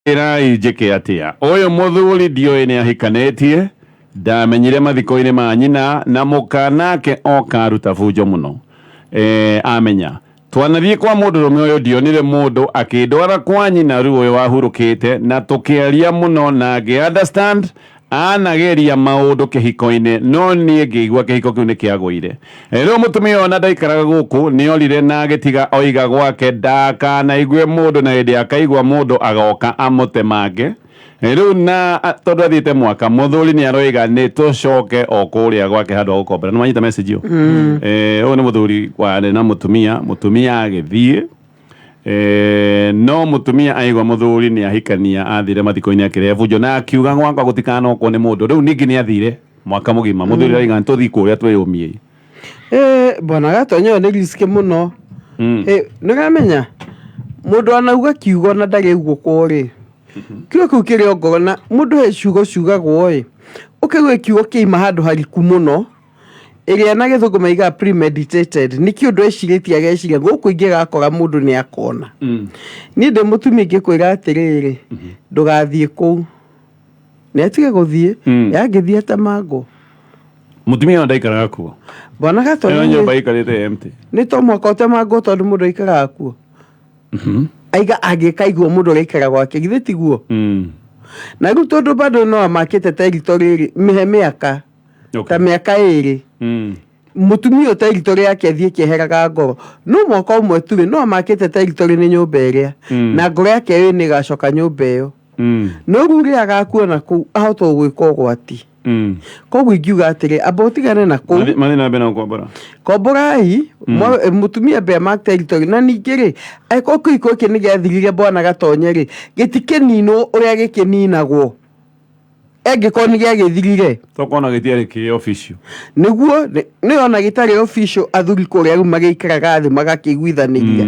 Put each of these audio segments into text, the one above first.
Ira ijeke atia oyo muthuri ndioi ni ahikanetie ndamenyire mathiko-ini ma nyina na mukanake oka aruta bunjo muno amenya twanathie kwa mundurume uyu ndionire mundu akindwara kwa nyina riu uyu wahurukite na tukiaria muno na ngi understand anageria maundu kihiko-ini no nie ngigua kihiko kiu ni kiagwire riu mutumia ona ndaikaraga guku ni orire na agitiga oiga gwake ndakanaigue mundu na hindi akaigua mundu agoka amutemange riu na tondu athiite mwaka muthuri ni aroiga ni tucoke o kuria gwake handu agukombera nimanyita message iyo uyu ni muthuri wari na mutumia agithie no mutumia aigwa muthuri ni ahikania athire mathiko-ini akire bunjo na akiuga gwakwa gutikanokwo ni mundu riu ningi ni athire mwaka mugima muthuri aiga ntuthi kuria twiyumie bona gatonyo ni risk muno nigamenya mundu anauga kiugo na ndagiguo kwori kiugo kiu kiri ngona mundu he ciugagwo ukigwe kiugo kiima handu hariku muno iria na githungu maiga premeditated ni kiundu eciritie ageciria guku ingi gakora mundu ni akona ni ndi mutumi ngikwira atiriri ndugathie kuu ni atige guthie yangithie atamango mutumia ndaikaraga kuo bona gatonyo nyumba ikarite empty ni to mwaka utamango tondu mundu aikaraga kuo aiga agikaigwo mundu aikara gwake githe tiguo na riu tondu bado no amakite territory ri mihe miaka ta miaka iri mutumia territory yake athie kiheraga ngoro no mwaka umwe tu no amakite territory ni nyumba iria na ngoro yake ni gacoka nyumba iyo no ruri agakuona ku ahoto gwika ugwati koguo ingiuga atiri abotigane na ku mathina bena komborai mutumia be mark territory na ningiri aiko kiko kini gathirire bwana gatonye gitikenino uria gikininagwo engikoni githirire tokona gitiari ki official niguo ni ona gitari official athuri kuria ru magikaraga thi magakiguithaniria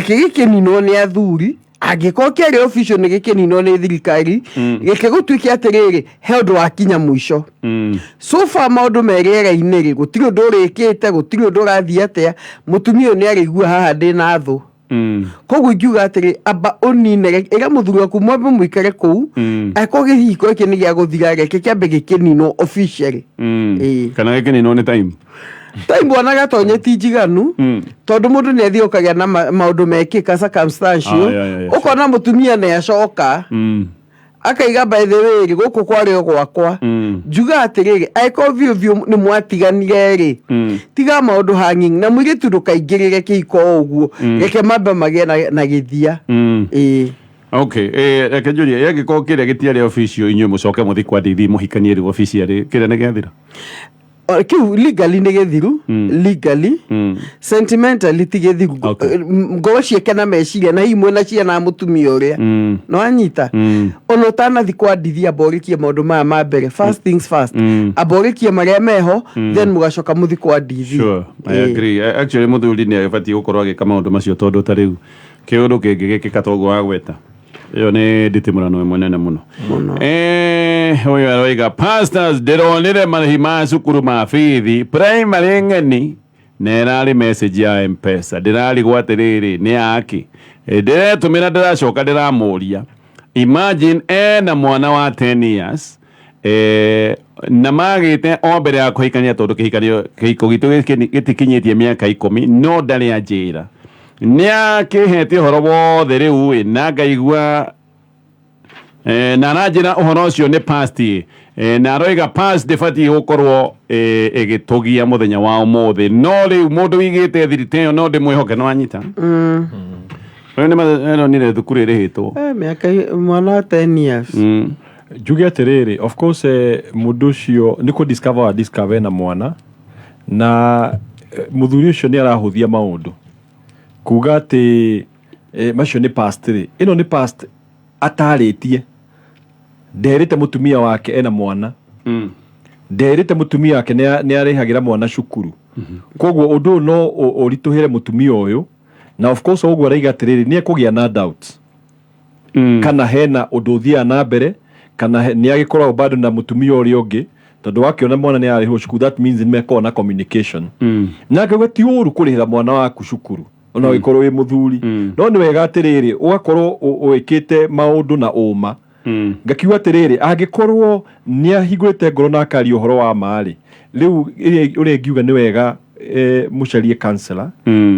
gikinino ni athuri agiko kiri official ni gikinino ni thirikari gikigutwiki atiriri he undu wakinya mwisho so far maundu merera-ini ri gutiri undu urikite gutiri undu urathie atia mutumia ni arigua haha ndina thu koguo ingiuga atiri amba uninere ira muthuri waku mwambe muikare kuu ako gihiko iki ni gia guthira gike kiambe gikinino officially kana gikinino ni time bona gatonye ti njiganu tondu mundu ni athiokagia na maundu mekika circumstantial ukona mutumia ni acoka akaiga by the way guku kwari gwakwa njuga atiriri aiko vio ni mwatiganire ri tiga maundu hanging na mwiritu ndukaingirire kihiko uguo reke mambe magie na githia okay reke njurie yagiko kiria gitiari official inywe mucoke muthi kwa ndithi muhikanirie official kiria ni giathira kiu legally ni githiru legally sentimentally ti githiru ngoro ciekena meciria na imwe na ciana mutumia uria no anyita ono tana thikwa ndithia borikie maundu maya ma mbere first things first aborikie maria meho then mugacoka muthikwa ndithi sure I agree actually muthuri ni agibati gukorwo agika maundu macio tondu tariu kiundu kingi gikika togo wa gweta iyo ni nditimurano munene muno uyu aroiga pastors ndironire marĩhi ma cukuru ma bithi primary ng'eni nerarĩ message ya M-Pesa ndirarigwo atiriri ni yaki ndiretumira ndiracoka ndiramũria imagine na mwana wa 10 years na magite o mbere ya kuhikania tondu kihiko gitu gitikinyitie miaka 10 no ndari anjira niakihete horo wothe riu na ngaigua na najira uhoro ucio ni past na aroiga past ndibati gukorwo igitugia muthenya wa umuthi no riu mundu wigite thirite no ndimwihoke no anyita uyu ni thukuru irihitwo miaka mwana wa 10 years njuge atiriri of course mundu ucio ni ku discover na mwana na muthuri ucio ni arahuthia maundu kuga ati macio ni past ino ni past ataritie nderite mutumia wake ena mwana nderite mutumia wake ni arehagira mwana cukuru koguo undu no urituhire mutumia uyu na of course ogwo araiga atiriri ni akugia na doubts kana hena undu thia na mbere kana ni agikorwo bado na mutumia uria ungi tondu wakiona mwana ni ariho cukuru that means ni meko na communication na akagwa ti uru kurihira mwana waku cukuru ona wikorwo wi muthuri no ni wega atiriri ugakorwo uikite maundu na uma ngakiuga atiriri angikorwo ni ahingurite ngoro na akari uhoro wa mari riu uri ngiuga ni wega mucarie counselor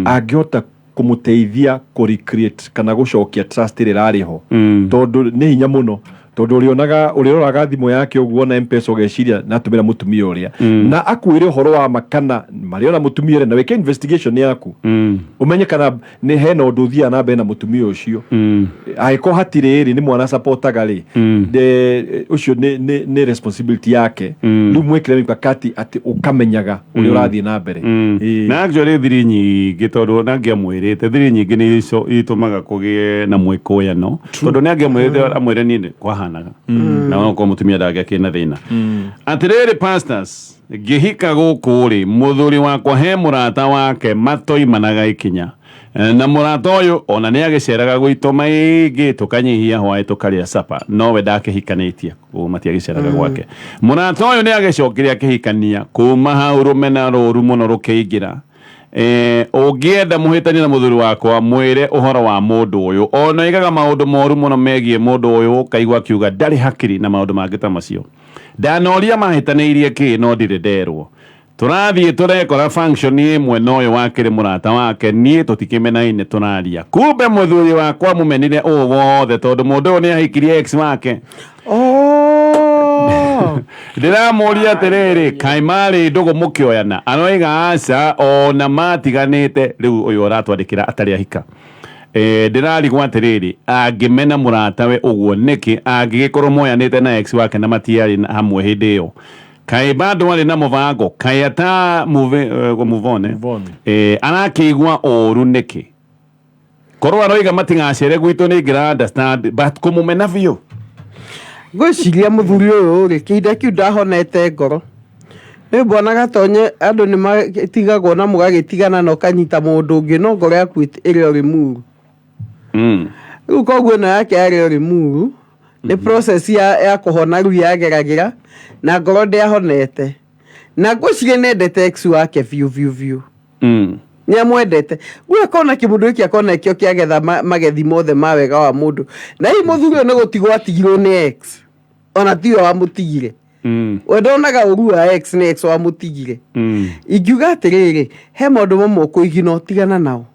angihota kumuteithia ku recreate kana gucokia trust iri rariho tondu ni hinya muno tondu urioraga thimu yake uguo na M-Pesa ugeciria natumira mutumia uria na akwire uhoro wa makana mariona mutumia uria na weke investigation yaku umenye kana ni hena undu thia na na mutumia ucio aiko hatiriri ni mwana supportaga ri de ucio ni responsibility yake riu mwekire mikakati ati ukamenyaga uria urathie na mbere na actually thiri nyingi tondu nangiamwirite thiri nyingi ni ico itumaga kugie na mwikoyano tondu nangiamwirite amwire ni kwahanaga na ko mutumia ndage kina thina atiriri pastors gihika guku ri muthuri wakwa he murata wake matoimanaga ikinya na murata uyu ona ni agiceraga gwito maingi tukanyihia hwae tukaria sapa nowe ndakihikanĩtie matiagiceraga gwake murata uyu ni agicokire akihikania kuma hau rumena ruru muno rukiingira ungienda muhitania na muthuri wakwa mwire uhoro wa mundu uyu ona igaga maundu moru muno megie mundu uyu kaigwa kiuga ndari hakiri na maundu mangi ta macio ndanoria mahitanirie ki no ndire nderwo turathie turekora function imwe noyo wakire murata wake nie tutikimenaine tunaria kumbe muthuri wakwa mumenire wothe tondu mundu ni ahikirie ex wake ndiramuria atiriri kaimari ndugu mukioyana anoiga aca ona matiganite riu uyu uratwandikira atari ahika ndirarigwo atiriri angimena muratawe uguo niki angigikorwo moyanite na ex wake na matiari hamwe hindi iyo kai bado wale na muvango kai ata move on anakigwa oru niki korwa roiga matingacere gwitu ni gira understand but kumumena vio gwiciria muthuri uyu ri kinda kiu ndahonete ngoro ni mbonaga tonye andu ni matigagwo na mugagitigana no kanyita mundu ungi no ngoro yaku iri ori muru riu koguo na yake ari ori muru ni process ya kuhona riu yageragira na ngoro ndiahonete na gwiciria nendete ex wake view ni amwendete gwe kona kimundu iki akona kio kiagetha magethi mothe ma wega wa mundu na hii muthuri ni gutigwo atigirwo ni ex ona tiyo wa mutigire wendonaga uru wa ex ni ex wa mutigire ingiuga atiriri he maundu mamwe kuigina utigana nao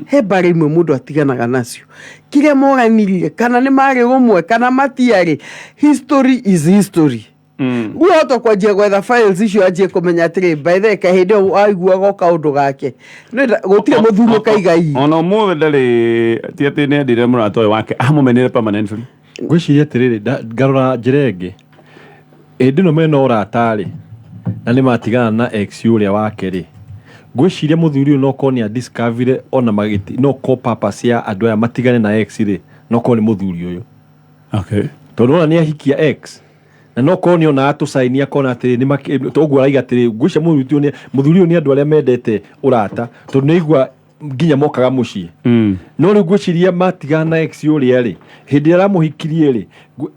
he bari imwe mundu atiganaga nacio kiria moranirire kana ni mari rumwe kana matiari history is history guoto kwanjia gwetha files icio anjie kumenya atiri by the kahinde aigua goka undu gake gutire muthuri kaigai ona muthe ndari ti ati ni ndire murata uyu wake amumenire permanently gwiciria atiriri ngarora njirenge ndino mena uratari na ni matigana na ex uria wake ri gwiciria muthuri uyu no koni a discovery ona magiti no ko purpose ya andu aya matigane na ex ri no koni muthuri uyu okay tondu ona ni ahikia ex na no koni ona atucainia kona atiri ni toguo araiga atiri gwiciria muthuri uyu ni andu aria mendete urata tondu ni igua nginya mokaga mucii no riu gwiciria matigana na ex uria ri hindi aramuhikirie ri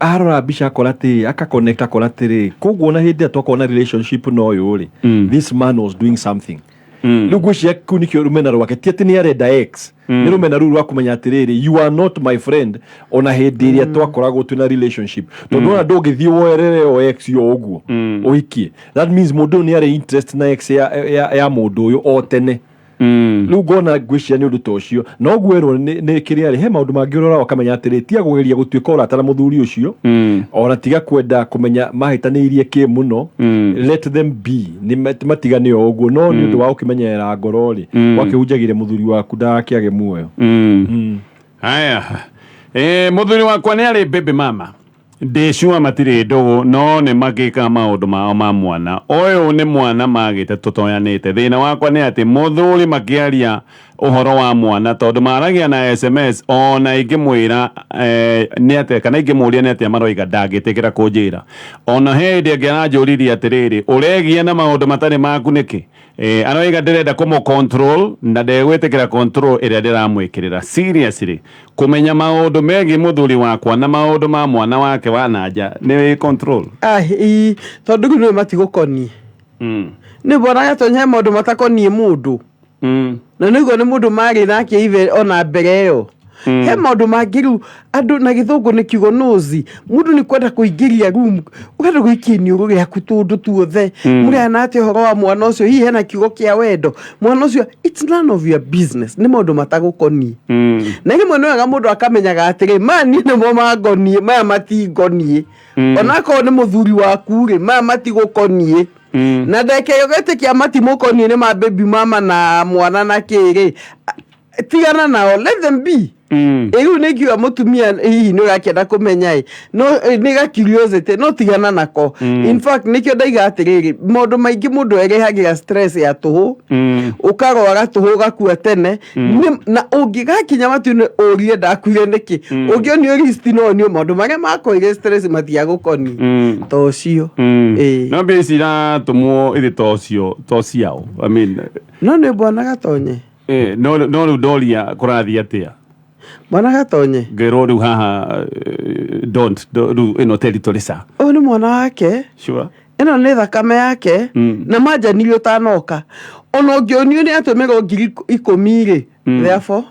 arora bica akora ati aka connect akora ati koguo na hindi atokona relationship no uyu ri this man was doing something riu gwiciria kuu nikio rumena rwake ti ati ni arenda ex ni rumena ruru akumenya atiriri you are not my friend ona hindi iria twakoragwo twina relationship tondu ona ndungithie woerere o ex yo uguo uhikie that means mundu ni ari interest na ex ya mundu uyu o tene riu ngona gwiciria ni undu ta ucio no gwerwo ni kiria ri he maundu mangirora wakamenya atiri tia gugeria gutuika urata na muthuri ucio ona tiga kwenda kumenya mahitanirie ki muno let them be ni matigane o uguo no ni undu wa ukimenyera ngoro ri wakihunjagire muthuri waku ndakiage muoyo haya muthuri wakwa ni ari baby mama ndecua matire ndogo no ni magika maundu mao ma mwana uyu ni mwana magite tutoyanite thina wakwa ni ati muthuri makiaria uhoro wa mwana tondu maragia na SMS ona ingimwira ni ati kana ingimuria ni ati maroiga ndagitikira kunjira ona hindi angiranjuririe atiriri uregia na maundu matari maku niki anoiga ndirenda kumo control na ndegwitikira control iria ndiramwikirira seriously kumenya maundu megi muthuri wakwa na maundu ma mwana wake wananja ni control tondu ni matigukoni ni bonaga tonye maundu matakonie mundu na niguo ni mundu mari nake ive ona mbere iyo he maundu mangiru andu na githungu ni kiugo nozi mundu ni kwenda kuingiria room ukenda guikia niuru giaku tundu tuothe muri anate horo wa mwana ucio hihi hena kiugo kia wendo mwana ucio it's none of your business ni maundu matagukoni na rimwe ni wega mundu akamenyaga atiri mani ni mo mangonie maya matingonie onako ni muthuri waku ri maya matigukoni na ndeke yogete kia matimukonie ni ma baby mama na mwana na kiri tigana nao, let them be. Egu negiwa mutumia hihi no yakenda kumenya no niga curiosity no tigana nako. In fact nikyo ndaiga atiriri maundu maingi mundu erehagira stress ya tuhu ukarwara tuhu gakua tene na ungigakinya matune urie ndakuire niki ungio ni list no ni maundu maria makoire stress mathia gukoni tocio no besira tumo ile tociao I mean no ne bwana gatonye no dolia kurathi atia mwana gatonye ngero riu haha don't do ino territory sa ni mwana wake sure ino ni thakame yake na majani utanoka ono ngionio ni atumira 10,000 therefore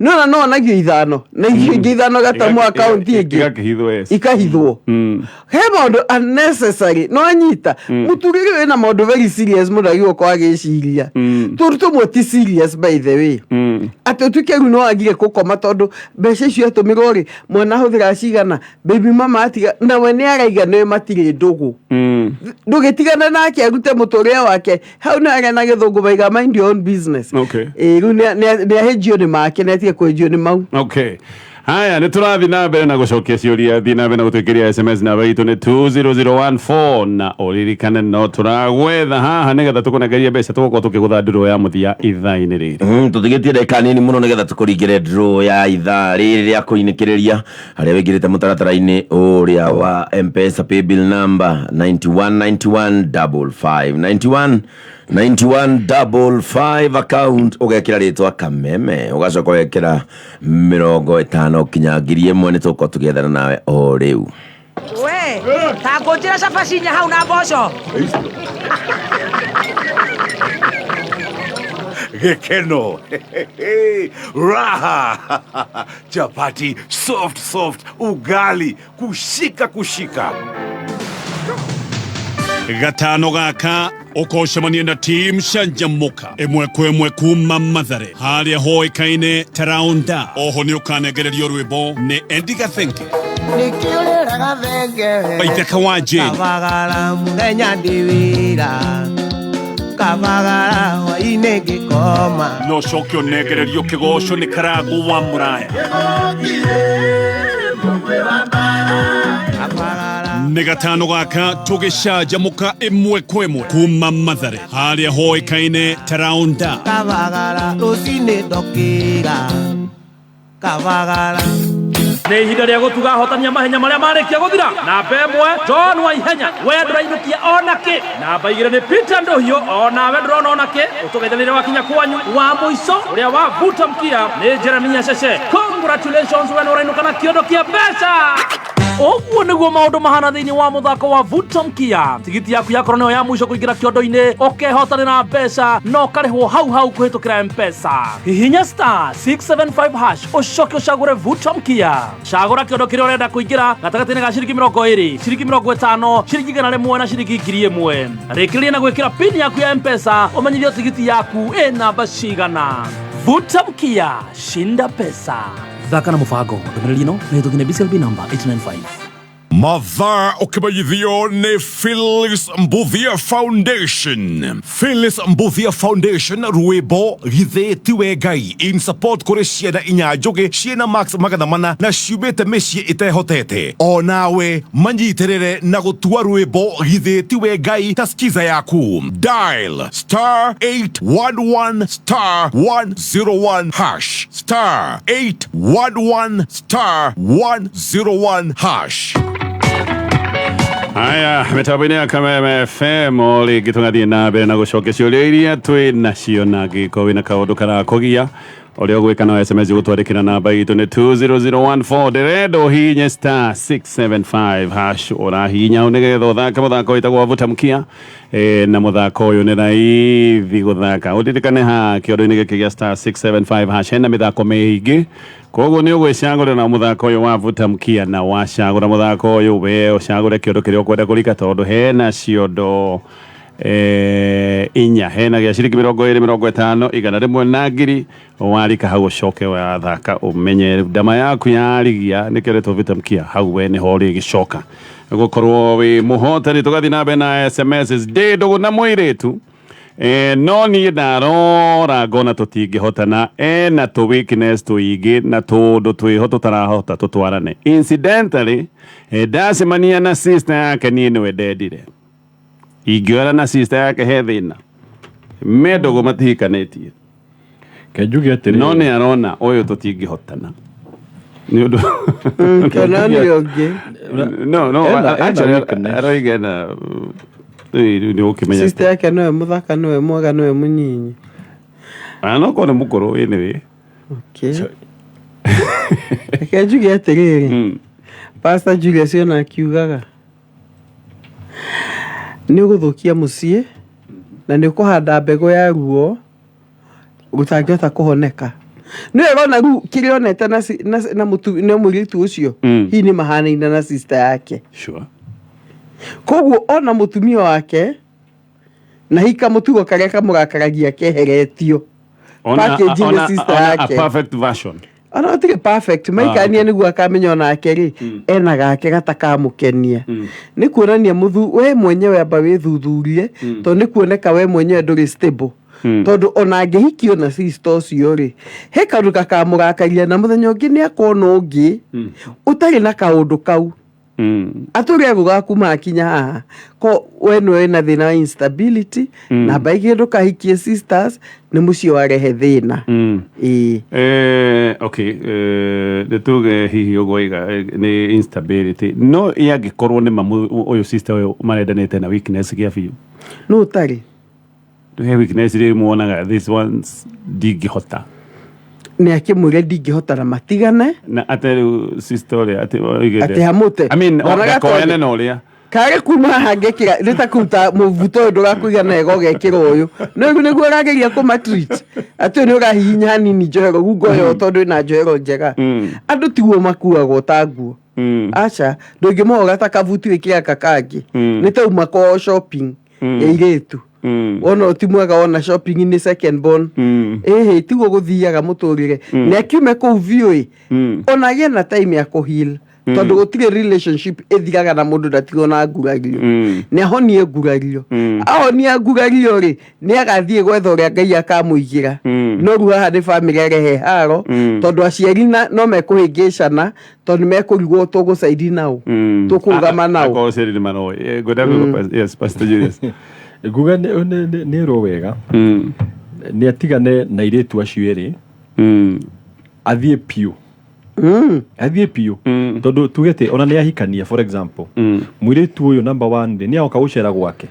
no nagio ithano na ithano gatamu account ingi ikahithwo he maundu unnecessary no anyita muturiri wina maundu very serious mudagio kwa giciria turutu moti serious by the way atutuke no agire kukoma tondu mbeca icio atumira ri mwana huthira cigana baby mama atiga na we ni araiga no matire ndugu ndugitigana nake arute muturia wake hau na arena githungu baiga mind your own business riu ni ahejio ni make netie kwenjio ni mau haya ni turathi na mbere na gucokia ciuria thi na mbere na gutwikiria SMS na baitu ni 20014 na uririkane no turagwetha haha nigetha tukunegeria mbeca tugukorwo tukigutha ndiro ya muthia ithaa-ini riri tutigitie ndeka nini muno nigetha tukuringire ndiro ya ithaa riri ria kuinikiriria aria wingirite mutaratara-ini uria wa M-Pesa paybill number 919155 9155 account ugekira ritwa kameme ugacoka wekira 50 kinya 1,000 ni tuko tugethana nawe o riu we ta ngojira cabacinya hau na mboco gekeno raha chapati soft ugali kushika gatano gaka ukocemania na team shanjamuka imwe kwemwe kuma mathare haria hoikaine taraunda oho ni ukanegererio rwimbo ni Endiga Thenke nikiurira gathenge baiteka waje kabagara muthenya ndiwira kabagara waine ngikoma no cokio negererio kigoco ni karagu wa muraya ni gatano gaka tugicanjamuka imwe kwemwe kuma mathare haria hoikaine taraunda kabagara rucini ndokira kabagara nä ihinda rä a gå tuga hotania mahenya marä a marä kia gå thira namba ĩmwe John wa ihenya we ndå rainũkia ona kä namba 2 nä Peter Ndũhiũ onawe ndũrona ona kä å tå geithanä wakinya kwanyu wa mũico å rä a wavuta mkia nä Jeremia Cece congratulations we nä å rainũka na kĩondo kĩa mbeca Oguo niguo maundu mahana thiini wa muthako wa vuta mkia tigiti yaku yakorwo niyo ya mwico kuingira kĩondo-inĩ ũkehotanĩra mbeca no karĩhwo hau kũhĩtũkĩra M-Pesa hihinya star 675 hash ũcoke ũcagũre vuta mkia cagũra kĩondo kĩrĩa ũrenda kũingĩra gatagatĩ-inĩ ga ciringi 20 ciringi 50 ciringi 100 na ciringi 1000 rĩkĩrĩria na gwĩkĩra pin yaku ya M-Pesa ũmenyithio tigiti yaku ĩ namba cigana vuta mkia shinda pesa thaka na mubango ndũmĩrĩri ĩno nĩ hĩtũkĩre BCLB number 895 Mathaa ukibajithio ni Phyllis Mbuthia Foundation. Phyllis Mbuthia Foundation rwimbo githĩti we Ngai in support kuri ciana inya njugi ciena max magatha mana na ciumĩte mĩciĩ itehotete. O nawe manyitirire na gutua rwimbo githĩti we Ngai ta skiza yaku. Dial star 811 star 101 hash star 811 star 101 hash. Haya, mitambo-inĩ ya Kameme FM rĩngĩ tũgathiĩ na mbere na gũcokia ciũria iria twĩ nacio na angĩkorwo wĩna kaũndũ karakũgia Olio gwika no SMS gutwarikira namba itu ni 20014 Deredo hinya *675 hash ora hinya unigetha uthaka muthako witagwo wavuta mkia na muthako uyu ni raithi guthaka uririkane ha kiondo-ini giki gia *675 hash hena mithako miingi koguo ni ugwicagurira na muthako uyu wavuta mkia na wacagura muthako uyu we ucagure kiondo kiria ukwenda kurika tondu hena ciondo inya hena gya ciringi 20-50 igana rimwe na ngiri warika hau ucoke wathaka umenye ndama yaku yarigia nikiretwo vitamkia hau we ni hori gicoka gukorwo wi muhotani tugathi na bena SMS ndogo na mwiritu no ni ndarora ngona tutingihotana na tu weakness tuigi na tundu twiho tutarahota tutwarane incidentally ndacemania na sister yake ni niwe ndendire ingĩora na sister yake he thĩna mendogo matihikanĩtie kenjuge atĩrĩ no nĩ arona ũyũ tũtingĩhotana nĩ ũndũ kana nĩ ũngĩ no actually aroiga na nĩ ũkĩmenya sister yake nowe mũthaka nowe mwega nowe mũnyinyi no korwo nĩ mũkũrũ anyway kenjuge atĩrĩrĩ Pastor Julius ona akiugaga ni uguthukia mucie na ni ukuhanda mbego ya ruo gutangihota kuhoneka ni wona ru kirionete na muritu ucio hi ni mahanaine na sister yake sure koguo ona mutumia wake na hika mutugo karia kamurakaragia keheretio package ni sister yake a perfect version ana tike perfect maikania niguo akamenya ona akeri ena gake gatakamukenie ni kuonania muthu we mwenyewe amba withuthurie to ni kuoneka we mwenyewe nduri stable tondu ona angihikio na sister ucio ri he kandu gakamurakaria na muthenya ungi ni akona ungi utari na kaundu kau aturi gugakuma akinya haha ko we na thina instability na baigi ndu kahikie sisters ni mucio warehe thina okay tuge hihi ugoiga ni instability no yangikorwo ni mamu uyu sister uyu marendanite na weakness gia biu no utari he weakness ri muonaga this ones digihota ni akimwire ndingihota na matigane na ateru sister uri ati hamute I mean onaga no ria kare kuma hangekira rita kuta muvuto ndugakuiga na ego gekira uyu niguo rageria kuma treat ati ni urahinya hanini njohero gugo yo tondu ina njohero njega andu tiwo makuaga utanguo acha ndungimo gataka vutu ikira kakangi ni tauma ko shopping iritu ona utimwaga ona shopping ni second born tigo guthiaga muturire ni akiume ku view ona ye na time ya kuheal tondu gutire relationship ethiraga na mundu ndatigo na ngurario ni ahonie ngurario ahonie ngurario ri ni agathie gwetha uria Ngai akamuigira no ru haha ni family arehe haro tondu aciari no mekuhingicana tondu mekurigwo tugucaidi nao tukugama nao akoseri ni mano godago yes Pastor Julius guga ni ro wega ni atigane na iretu acio eri athie piu athie piu tondu tugete ona ni ahikania for example muiretu uyu number 1 ni aoka ucera gwake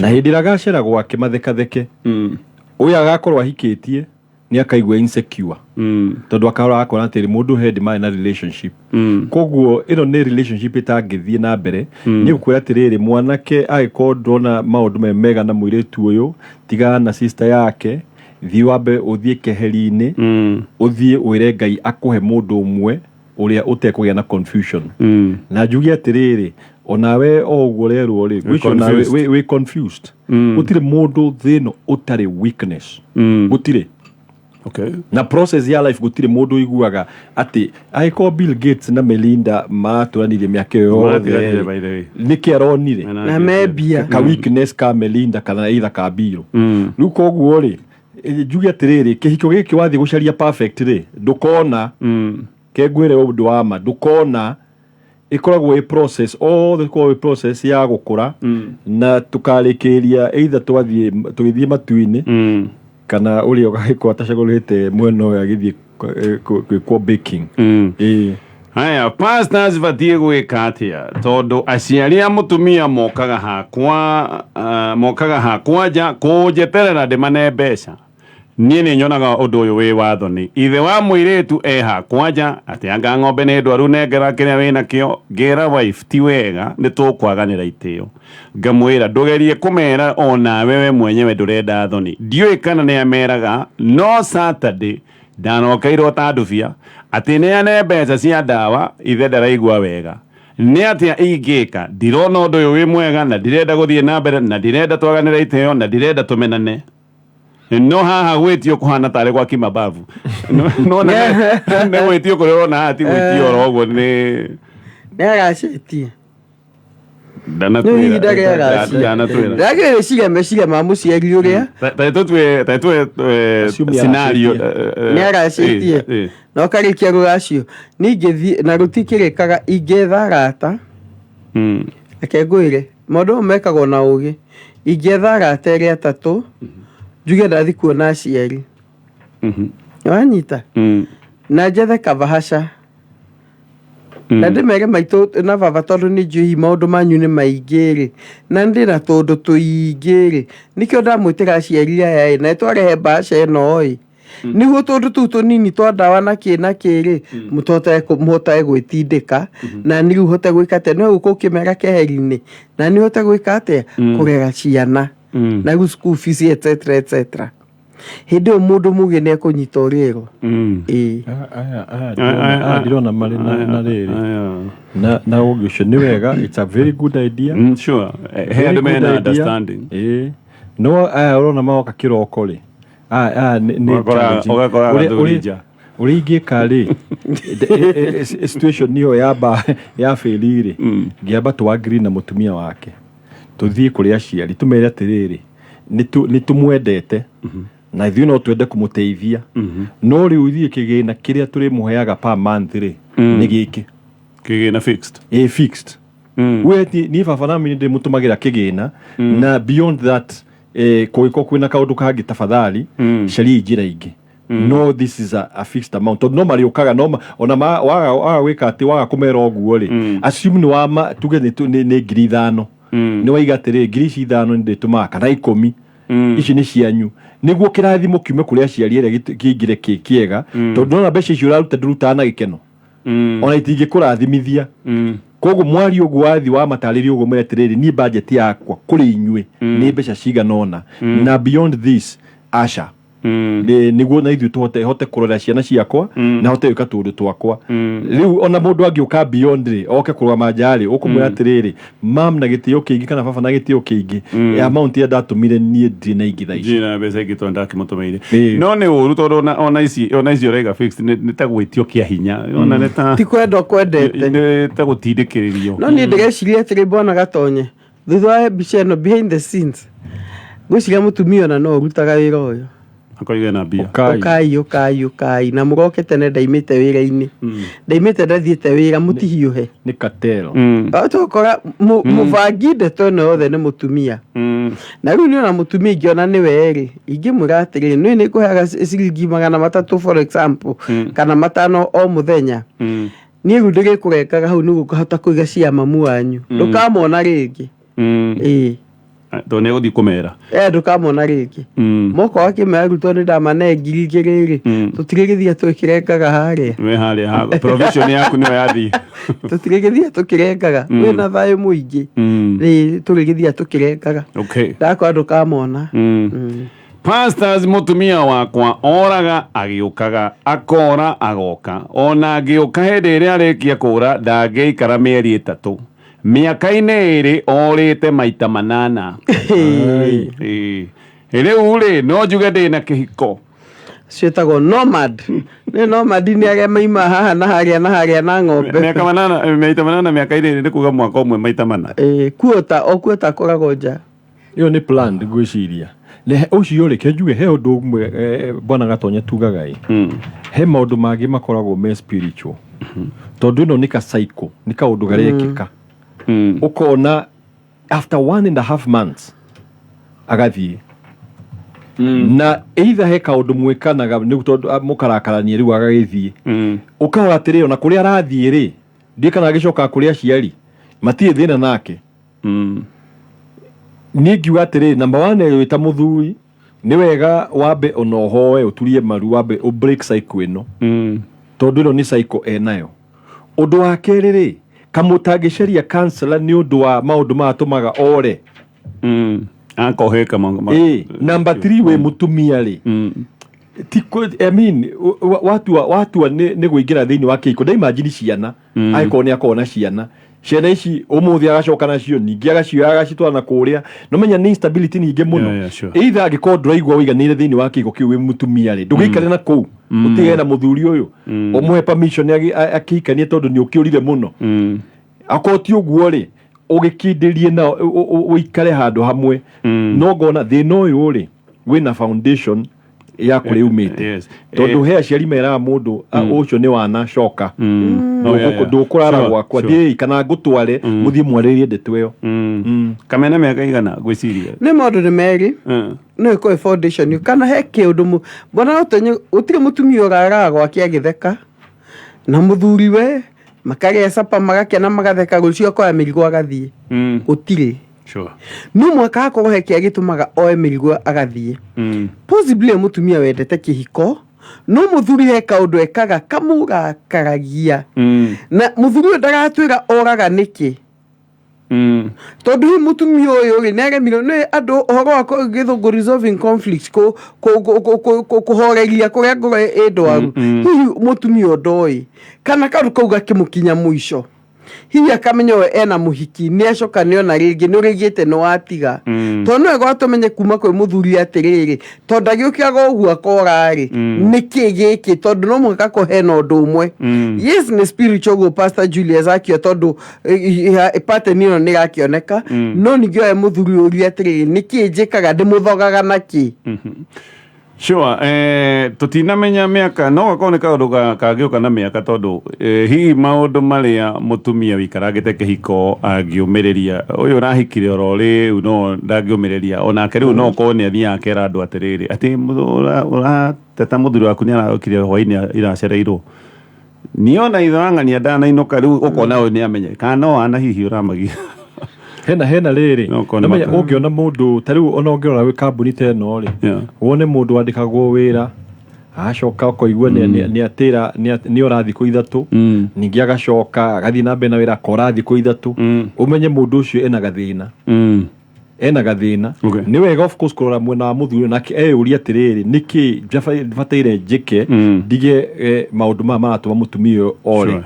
na hindira gacera gwake mathekatheke uyu agakorwo ahikitie ni akaigua insecure tondu akahora akona atiri mundu head man na relationship koguo ino ni relationship itangithie na mbere ni gukwira atiriri mwanake agiko ndona maundu mega na muiretu uyu tigana na sister yake thi wambe uthie keheri-ini uthie wire Ngai akuhe mundu umwe uria utekugia na confusion na njugi atiriri onawe oguo rerwo ri gwicio nawe we confused gutire mundu thino utari weakness gutire okay na process ya life gutire mundu iguaga ati aiko Bill Gates na Melinda maturanirie miaka yothe niki aronire na mebia ka weakness ka Melinda kana either ka Bill riu koguo ri njugi atiriri kihiko giki wathi gucaria perfect ri ndukona kengwire undu wa ma ndukona ikoragwo a process the process ya gukura na tukarikiria either tugithie matu-ini kana uri ugahiko atacagurite mwena uyu agithie kwa baking haya pastors vatie gwika atia tondu aciari a mutumia mokaga hakwa ja kujeterera ndimane mbeca niĩ nĩ nyonaga ũndũ ũyũ wĩ wathoni ithe wa mũirĩtu eha kwanja atĩ anga ng'ombe nĩ ndwaru nengera kĩrĩa wĩna kĩo ngera wife ti wega nĩ tũkwaganĩra itĩo ngamwĩra ndũgerie kũmera ona wewe mwenyewe ndũrenda thoni ndiũĩ kana nĩ ameraga no Saturday ndanokeirwo ta ndubia atĩ nĩane mbeca cia ndawa ithe ndaraigua wega nĩ atĩa ingĩka ndirona ũndũ ũyũ wĩ mwega na ndirenda gũthiĩ na mbere na ndirenda twaganĩra itĩo na ndirenda tũmenane no haha gwĩtio kũhana tarĩ gwa kimabavu no nĩ gwĩtio kũrĩ ona ati gwĩtio oro ũguo nĩ agacetie ndanatwĩra ndagĩrĩre ciria meciria ma mũciari ũrĩa tatũe scenario nĩ agacetie na ũkarĩkia rũracio ningĩ na rũtikĩrĩkaga ingĩetha arata reke ngwĩre maũndũ mekagwo na ũgĩ ingĩetha arata erĩ atatũ njuge ndathi kuona aciari wanyita na njethe kabahasha na ndĩmere maitũ na baba tondũ nĩ njũĩ maũndũ manyu nĩ maingĩ-rĩ na ndĩ na tũndũ tũingĩ-rĩ nĩkĩo ndamwĩtĩra aciari aya na twarehe bahasha ĩno-ĩ nĩguo tũndũ tũu tũnini twa ndawa na kĩ-rĩ mũhotage gwĩtindĩka na nĩ rĩu hote gwĩka atĩa no gũkũ ũkĩmera keheri-inĩ na nĩ hote gwĩka atĩa kũrera ciana na rĩu school fees etc hĩndĩ ĩyo mũndũ mũgĩ nĩ ekũnyita ũrĩro ndirona marĩ na rĩrĩ na ũgĩ ũcio nĩ wega it's a very good idea sure he andũ mena understanding no aya ũrona magoka kĩroko-rĩ ũrĩa ingĩka-rĩ situation nĩyo ya bĩri-rĩ ngĩamba tũagri na mũtumia wake tũthiĩ kũrĩ aciari tũmere atĩrĩrĩ nĩ tũmwendete na ithuĩ no twende kũmũteithia no rĩu ithuĩ kĩgĩna kĩrĩa tũrĩmũheaga per month-rĩ nĩ gĩkĩ kĩgĩna fixed fixed we niĩ baba nami ndĩmũtũmagĩra kĩgĩna na beyond that kũgĩkorwo kwĩna kaũndũ kangĩ tafadhali caria njĩra ingĩ no this is a fixed amount tondũ no marĩũkaga ona waga gwĩka atĩ waga kũmera ũguo-rĩ assume nĩ wama tuge nĩ 5,000 nĩ waiga atĩrĩ 5,000 nĩ ndĩtũmaga kana 10 ici nĩ cianyu nĩguo kĩrathimo kiume kũrĩ aciari ĩrĩa kĩingĩre kĩega tondũ nona mbeca icio ũraruta ndũrutaga na gĩkeno ona itingĩkũrathimithia koguo mwari ũguo wathi wa matarĩrio ũguo mere atĩrĩrĩ niĩ budget yakwa kũrĩ inyuĩ nĩ mbeca cigana ũna na beyond this aca nĩguo na ithuĩ tũhote kũrora ciana ciakwa na hote gwĩka tũndũ twakwa rĩu ona mũndũ angĩũka beyond-rĩ oke kũrũgama nja-rĩ ũkũmwĩra atĩrĩrĩ mam na gĩtĩo kĩingĩ kana baba na gĩtĩo kĩingĩ amount ya ndatũmire niĩ ndirĩ na ingĩ thaa ici na mbeca ingĩ tondũ ndakĩmũtũmĩire no nĩ ũru tondũ ona icio ũraiga fixed nĩ ta gwĩtio kĩa hinya ona nĩ ta ti kwenda ũkwendete nĩ ta gũtindĩkĩrĩrio no niĩ ndĩreciria atĩrĩ mbona gatonye thutha wa mbica ĩno behind the scenes gwĩciria mũtumia ona no ũrutaga wĩra ũyũ akoiga na mbia ukai na mũgoke tene ndaimĩte wĩra-inĩ ndaimĩte ndathiĩte wĩra mũtihiũhe nĩ katero tũkora mũbangi ndeto ĩno yothe nĩ mũtumia na rĩu nĩ ona mũtumia ingĩona nĩwe-rĩ ingĩmwĩra atĩrĩ nĩ ngũheaga ciringi 300 for example kana 5 o mũthenya niĩ rĩu ndĩrĩkũrengaga hau nĩguo ũkahota kũiga cia mamu wanyu ndũkamona rĩngĩ tondũ nĩ egũthiĩ kũmera ndũkamona rĩngĩ moko akĩmera rĩu tondũ ndamane 2,000 tũtirĩgĩthiĩ tũkĩrengaga harĩa we harĩa provision yaku nĩyo yathiĩ tũtirĩgĩthiĩ tũkĩrengaga wĩna thayũ mũingĩ tũrĩgĩthiĩ tũkĩrengaga ndakora ndũkamona pastors mũtumia wakwa oraga agĩũkaga akora agoka ona agĩũka hĩndĩ ĩrĩa arĩkia kũra ndangĩikara mĩeri 3 mĩaka-inĩ ĩrĩ orĩte maita 8 rĩu-rĩ no njuge ndĩna kĩhiko ciĩtagwo nomad nĩ nomad nĩ arĩa maima haha na harĩa na ng'ombe maita 8 mĩaka-inĩ ĩrĩ nĩ kuga mwaka ũmwe maita 4 kuota akoragwo nja ĩyo nĩ planned ngwĩciria ũcio-rĩ kenjuge he ũndũ ũmwe bwana Gatonya tugaga-ĩ he maũndũ mangĩ makoragwo me spiritual tondũ ĩno nĩ ka cycle nĩ kaũndũ garekĩka ukona after 1.5 months agathiĩ na either he kaũndũ mwĩkanaga nĩ tondũ mũkarakaranie rĩu agagĩthiĩ ũkahora atĩrĩ ona kũrĩa arathiĩ-rĩ ndiĩ kana agĩcoka kũrĩ aciari matirĩ thĩna nake niĩ ngiuga atĩrĩ number 1 wĩta mũthuri nĩ wega wambe ona ũhoe ũturie maru wambe ũ break cycle ĩno tondũ ĩno nĩ cycle enayo. Ũndũ wa kerĩ rĩ, kamũtangĩcaria counselor nĩ ũndũ wa maũndũ matũmaga ore akoheka number 3 we mutumia rĩ I mean watu nĩ gwĩngĩra thĩinĩ wa kĩhiko. Nda imagine ciana angĩkorwo nĩ akorwo na ciana ici ũmũthĩ agacoka nacio ningĩ agacioya agacitwara na kũrĩa no menya nĩ instability nyingĩ mũno. Either angĩkorwo ndũraigua ũiganĩire thĩinĩ wa kĩhiko kĩu wĩ mutumia rĩ ndũgĩikare na kũu ũtige na mũthuri ũyũ ũmũhe permission akĩhikanie tondũ nĩ ũkĩũrire mũno. Akorwo ti ũguo rĩ ũgĩkindĩrie na ũikare handũ hamwe no ngona thĩna ũyũ rĩ wĩna foundation ya kũrĩa umĩte tondũ he aciari meraga mũndũ ũcio nĩ wanacoka ndũkũrara gwakwa thiĩ kana ngũtware mũthiĩ mwarĩrie ndeto ĩyo. Kamena mĩaka igana gwĩciria nĩ maũndũ nĩ merĩ no ĩkorwo foundation kana he kĩũndũ mbona ũtirĩ mũtumia ũraraga gwake agĩtheka na mũthuri we makarĩa capa magakena magatheka rũcio kwa mĩrigo agathiĩ ũtirĩ no mwaka akorwo he kĩa gĩtũmaga oe mĩrigo agathiĩ possibly mũtumia wendete kĩhiko no mũthuri he kaũndũ ekaga kamũrakaragia na mũthuri ũyũ ndagatwĩra oraga nĩkĩ tondũ hihi mũtumia ũyũ rĩ nĩaremirwo nĩ andũ ũhoro wa gĩthũngũ resolving conflicts kũhoreria kũrĩa ngoro ĩndwaru hihi mũtumia ndoĩ kana kaũndũ kau gakĩmũkinya mũico hihi akamenya we ena mũhiki nĩacoka nĩona rĩngĩ nĩũrĩgĩte nĩwatiga tondũ no wega tũmenye kuma kwĩ mũthuri atĩrĩrĩ tondũ agĩũkĩaga ũguo akorarĩ nĩkĩ gĩkĩ tondũ no mũhaka ko hena ũndũ ũmwe. Yes nĩ spiritual go Pastor Julius akĩo tondũ pattern ĩno nĩgakĩoneka no ningĩ oe mũthuri ũria atĩrĩrĩ nĩkĩ njĩkaga ndĩmũthogaga nakĩ. Sure, tutinamenya mĩaka no gakorwo nĩ kaũndũ kangĩũka na mĩaka tondũ hihi maũndũ marĩa mũtumia wĩikaragĩte kĩhiko angĩũmĩrĩria ũyũ ũrahikire oro rĩu no ndangĩũmĩrĩria onake rĩu no ũkorwo nĩ athiaga akera andũ atĩrĩrĩ atĩ ũrateta mũthuri waku nĩ arokire hwainĩ iracereirwo niona ithang'ania ndanainũka rĩu ũkona ũyũ nĩ amenye kana no wana hihi ũramagia hena rĩrĩ namenya ũngĩona mũndũ ta rĩu ona ũngĩrora wĩ kambuni ta ĩno rĩ wone mũndũ wandĩkagwo wĩra agacoka ũkaigua nĩatĩra nĩ ũra thikũ ithatũ ningĩ agacoka agathiĩ na mbere na wĩra akora thikũ ithatũ ũmenye mũndũ ũcio ena gathĩna nĩ wega of course kũrora mwena wa mũthuri nake eyũria atĩrĩrĩ nĩkĩ bataire njĩke ndige maũndũ maya maratũma mũtumia ũyũ ore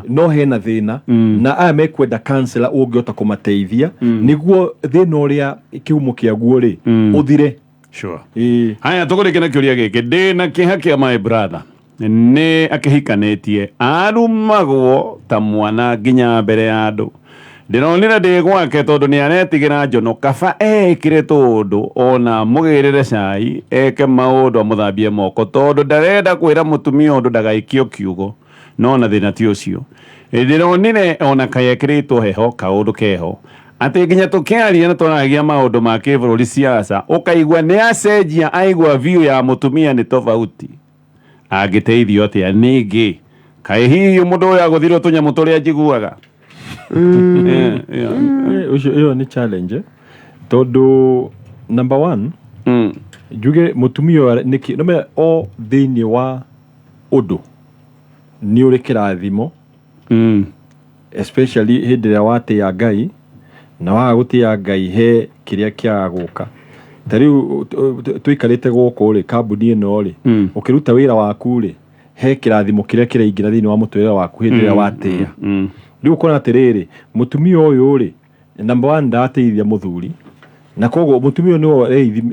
no hena thĩna na aya mekwenda counselor ũngĩhota kũmateithia nĩguo thĩna ũrĩa kĩhumo kĩaguo rĩ ũthire. Haya tũkũrĩkĩra kĩũria gĩkĩ ndĩna kĩeha kĩa my brother nĩ akĩhikanĩtie arumagwo ta mwana nginya mbere ya andũ ndĩronire ndĩ gwake tondũ nĩ aretigĩra njono kaba ekĩre tũndũ ona mũgĩrĩre cai eke maũndũ amũthambie moko tondũ ndarenda kwĩra mũtumia ũndũ ndagaikio kiugo no na thĩna ti ũcio ndĩronire ona kaekĩrĩtwo heho kaũndũ keho atĩ nginya tũkĩaria na tũragia maũndũ ma kĩbũrũri siasa ũkaigua nĩ acenjia aigua view ya mũtumia nĩ tofauti angĩteithio atĩa ningĩ kaĩ hihi mũndũ ũyũ agũthirwo tũnyamũ tũrĩa njiguaga Iyo ni challenge tondũ number 1 njuge mũtumia nĩkĩ no o thĩinĩ wa ũndũ nĩ ũrĩ kĩrathimo especially hĩndĩ ĩrĩa watĩĩa Ngai na waga gũtĩĩa Ngai he kĩrĩa kĩaga gũka ta rĩu tũikarĩte gũkũ rĩ kambuni ĩno rĩ ũkĩruta wĩra waku rĩ he kĩrathimo kĩrĩa kĩraingĩra thĩinĩ wa mũtũrĩre waku hĩndĩ ĩrĩa watĩĩa rĩu kona atĩrĩrĩ mũtumia ũyũ rĩ number 1 ndateithia mũthuri na koguo mũtumia nĩ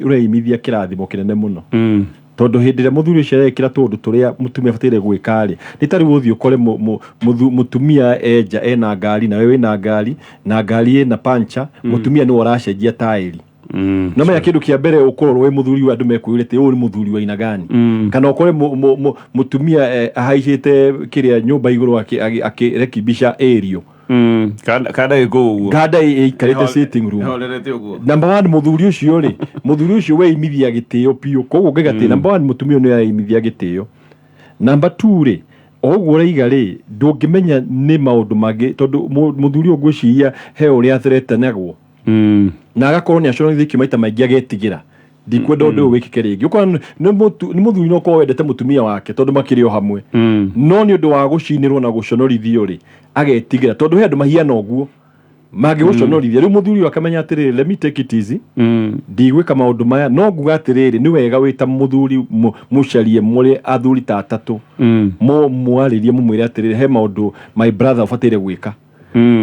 ũreimithia kĩrathimo kĩnene mũno tondũ hĩndĩ ĩrĩa mũthuri ũcio arekĩra tũndũ tũrĩa mũtumia bataire gwĩka rĩ nĩ ta rĩu ũthiĩ ũkore mũtumia enja ena ngari na wewe wĩna ngari na ngari ĩna pancha mũtumia nĩ ũracenjia taĩri no menya kĩndũ kĩa mbere ũkorwo wĩ mũthuri wa andũ mekwĩrĩte ũyũ nĩ mũthuri wa aina gani kana ũkore mũtumia ahaicĩte kĩrĩa nyũmba igũrũ akĩrekibisha aerial kada ĩgũguo kada ĩikarĩte sitting room number 1 mũthuri ũcio rĩ mũthuri ũcio weimithia gĩtĩo piũ koguo ngĩgatĩ number 1 mũtumia nĩ aimithia gĩtĩo number 2 rĩ oguo ũraiga rĩ ndũngĩmenya nĩ maũndũ mangĩ tondũ mũthuri ũyũ ngwĩciria he ũrĩa athretanagwo na agakorwo nĩ aconithĩkio maita maingĩ agetigĩra ndikwenda undu wikike ringi ukona ni muthuri no ko wendete mutumia wake tondu makiri o hamwe no ni undu wa gucinirwo na guconorithio ri agetigira tondu he andu mahiana oguo magi guconorithia riu muthuri akamenya atiriri let me take it easy ndigwika maundu maya no nguga atiriri ni wega wita muthuri mucarie muri athuri ta atatu mwaririe mumwire atiriri he maundu my brother ufatire gwika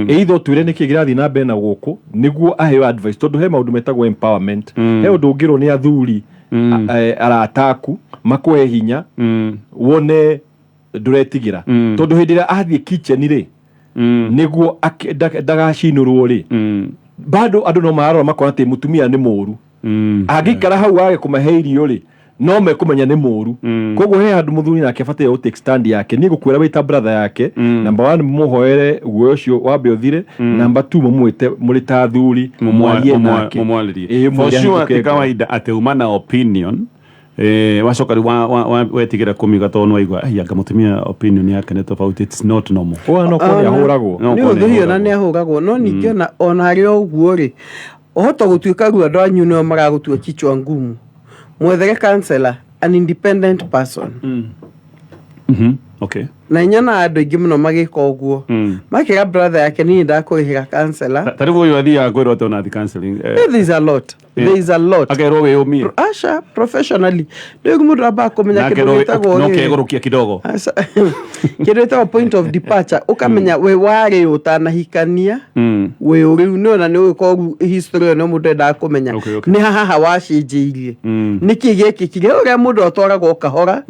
either twire niki girathi na mbere na guku niguo aheo advice tondu he maundu metagwo empowerment he undu ngiro ni athuri arataku makwe hinya wone nduretigira tondu hindira athie kitchen ri niguo ndagacinurwo ri bado andu no marora makona ati mutumia ni muru agikara hau age kumahe irio ri no mekumenya ni muru koguo he andu muthuri nake abatire o take stand yake ni gukwira wita brother yake number 1 muhoere guo ucio wambe uthire number 2 mumwite muri ta athuri mumwarie nake for sure ti kawaida ate umana opinion wacoka wetigira kumiga tondu waigua anga mutumia opinion yake ni tofauti it's not normal no ko ni ahuragwo ni uthurio na ni ahuragwo no ningi ona hari oguo ri ohota gutuika ruo andu anyu no magagutua kichwa ngumu mwethere counselor an independent person okay na nyana andu ingi muno magika oguo makira brother yake ni ndakurihira counselor taribu yo athi agwiro to na counseling there is a lot agero we umie asha professionally ndio mundu aba kumenya kidogo gitagwo no kegurukia kidogo kidogo point of departure ukamenya we wari utanahikania we uri no na ni uko history no mundu enda kumenya ni haha wacinjirie niki giki kire uri mundu otwaragwo kahora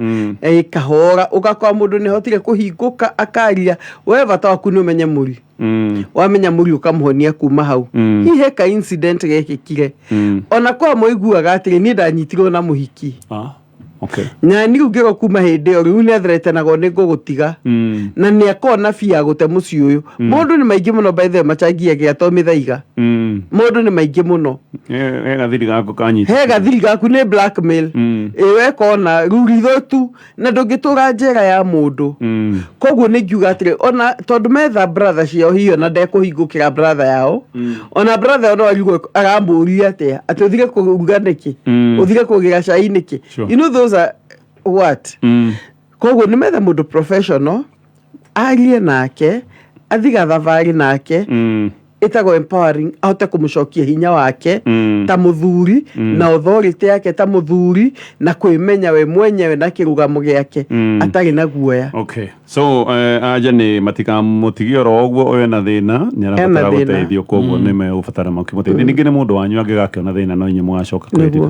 kahora ugakwa mundu ni hotire kuhinguka akaria we bata waku ni umenye muri wamenya muri ukamhonia kuma hau hihe ka incident gekikire ona kwa moiguaga atiri ni ndanyitirwo na muhiki okay na ni ugero kuma hinde ori uni athrete nago ni ngugutiga na ni akona fia gute muci uyu mundu ni maingi muno by the machangia gia tomithaiga mundu ni maingi muno he gathiri gaku kanyita he gathiri gaku ni blackmail we kona ruritho tu na ndungitura njera ya mundu koguo ni ngiuga atiri ona tondu metha brother cio hiyo na ndekuhingukira brother yao ona brother no arigo aramburia atia ati uthire kuruga niki uthire kugira cai niki you know those are what koguo ni metha mundu professional arie nake athiga thavari nake itago empowering ahote kumucokia hinya wake ta muthuri na authority yake ta muthuri na kwimenya we mwenyewe na kirugamo giake atari na guoya okay so aja ni matika mutigio roguo oyo na thina ni arabatara guteithio koguo ni me ubatara makimuteithia ningi ni mundu wanyu agigake na thina no inye mwacoka kwendira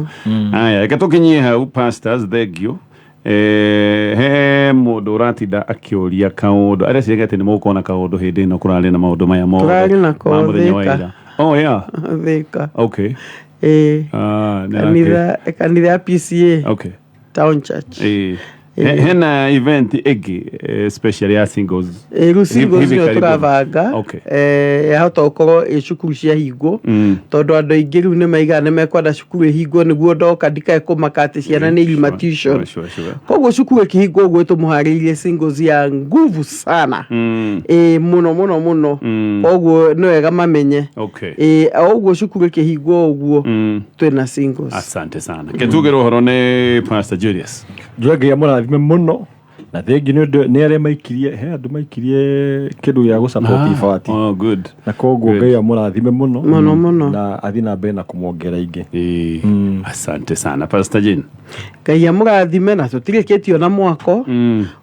aya ikatukinyie hau pastors thank you he mundu uratinda akiuria kaundu aria ciegete ni mukona kaundu hindi no kurari na maundu maya mo muthenya wa ira thika okay kanitha PCA okay town church hena event egi special ya singles singles ni turavanga hata ukoro cukuru cia hingo tondu andu aingi riu ni maiga ni mekwenda cukuru hingo niguo ndoka ndikae kumaka ati ciana ni limitation koguo cukuru kihingo uguo tumuhariirie singles ya nguvu sana muno koguo ni wega mamenye uguo cukuru kihingo uguo twina singles asante sana ketugiro horo ni Pastor Julius Joge amurathime muno na thengi ni aria maikirie he andu maikirie kindu ya gusupport ifati good na koguo ngai amurathime muno na athi na mbere na kumwongera ingi asante sana Pastor Jane ngai amurathime na tutiriketio na mwako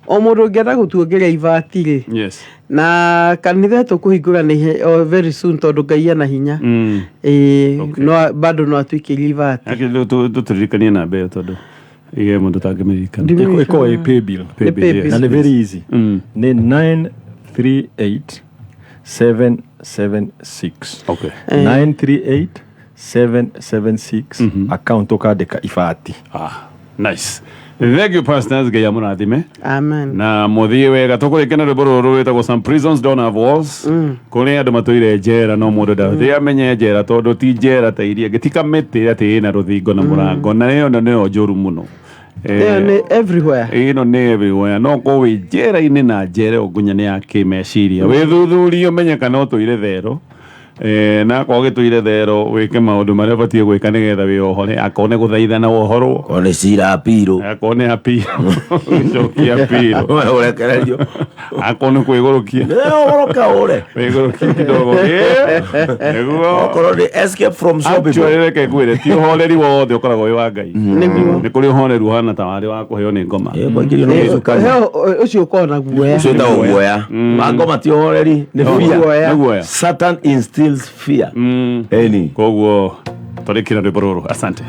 o mundu ngenda gutuongeria ifati ri yes na kanitha tukuhingura ni very soon tondu ngai na hinya no bado no atuikirie ifati akili tutirikanie na mbere tondu iye mundu tangimirikana iko pay bill na ni very easy ni 938776 okay 938776 account okandika ifati nice thank you pastors gaya munathime amen na muthie wega tukurikana rwimbo ruru rwitagwo some prisons don't have walls kuri andu matuire njera no mundu ndathia amenye njera tondu ti njera ta iria gitikamete ati ina ruthingo na murango na iyo no njuru muno everywhere ino ni everywhere no ko wi njera-ini na njere ogunya ni akimeciria withuthurio menye kana utuire thero na kwa gitwire thero wike maundu maria batie gwika nigetha wi ohore akone guthaithana wohorwo kone cira apiro akone apiro jokia apiro urekererio akone kwigurukia oroka ore kwigurukia kidogo niguo okoro ni escape from sobi reke kwire ti uhoreri wothe ukoragwo wi wa Ngai ni kuri uhoreru hana ta wari wa kuheo ni ngoma kwaingĩrio nĩ gĩcukani ũcio ũkoragwo na guoya ũcio ũtagwo guoya wa ngoma ti uhoreri nĩ fear Satan instills fear koguo tũrĩkĩra rwĩmbo rũrũ asante